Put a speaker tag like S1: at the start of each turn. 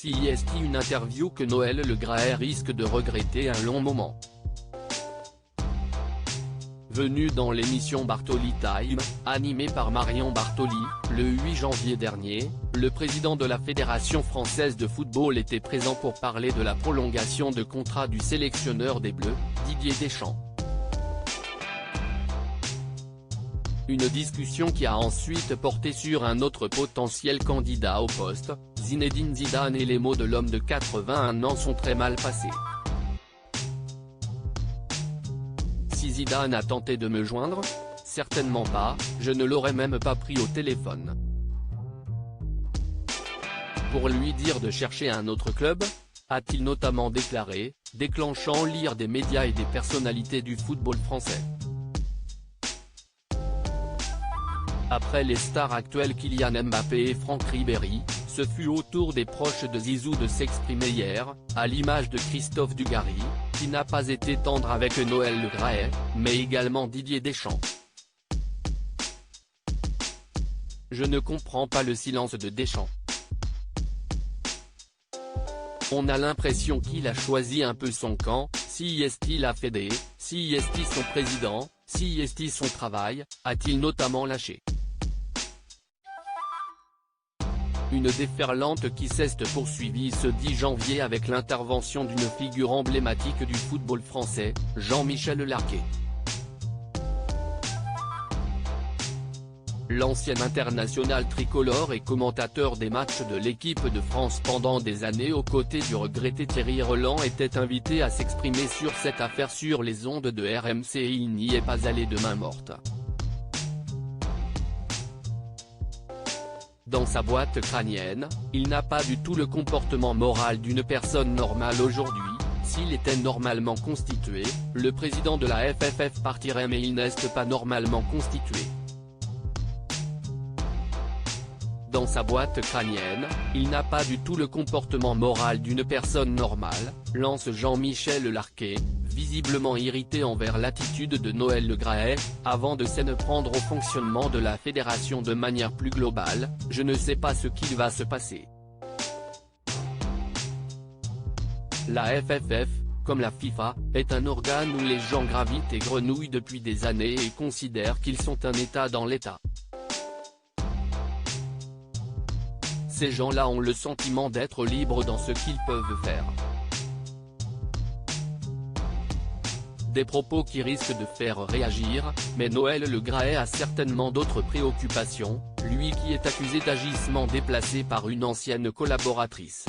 S1: CIST, une interview que Noël Le Graët risque de regretter un long moment. Venu dans l'émission Bartoli Time, animée par Marion Bartoli, le 8 janvier dernier, le président de la Fédération française de football était présent pour parler de la prolongation de contrat du sélectionneur des Bleus, Didier Deschamps. Une discussion qui a ensuite porté sur un autre potentiel candidat au poste, Zinedine Zidane, et les mots de l'homme de 81 ans sont très mal passés. Si Zidane a tenté de me joindre? Certainement pas, je ne l'aurais même pas pris au téléphone. Pour lui dire de chercher un autre club? A-t-il notamment déclaré, déclenchant l'ire des médias et des personnalités du football français. Après les stars actuelles Kylian Mbappé et Franck Ribéry, ce fut au tour des proches de Zizou de s'exprimer hier, à l'image de Christophe Dugarry, qui n'a pas été tendre avec Noël Le Graët, mais également Didier Deschamps. Je ne comprends pas le silence de Deschamps. On a l'impression qu'il a choisi un peu son camp, CIST la Fédé, CIST son président, CIST son travail, a-t-il notamment lâché. Une déferlante qui s'est poursuivie ce 10 janvier avec l'intervention d'une figure emblématique du football français, Jean-Michel Larquet. L'ancien international tricolore et commentateur des matchs de l'équipe de France pendant des années aux côtés du regretté Thierry Roland était invité à s'exprimer sur cette affaire sur les ondes de RMC et il n'y est pas allé de main morte. Dans sa boîte crânienne, il n'a pas du tout le comportement moral d'une personne normale aujourd'hui. S'il était normalement constitué, le président de la FFF partirait, mais il n'est pas normalement constitué. Dans sa boîte crânienne, il n'a pas du tout le comportement moral d'une personne normale, lance Jean-Michel Larquet, visiblement irrité envers l'attitude de Noël Le Graët, avant de s'en prendre au fonctionnement de la fédération de manière plus globale. Je ne sais pas ce qu'il va se passer. La FFF, comme la FIFA, est un organe où les gens gravitent et grenouillent depuis des années et considèrent qu'ils sont un État dans l'État. Ces gens-là ont le sentiment d'être libres dans ce qu'ils peuvent faire. Des propos qui risquent de faire réagir, mais Noël Le Graët a certainement d'autres préoccupations, lui qui est accusé d'agissement déplacé par une ancienne collaboratrice.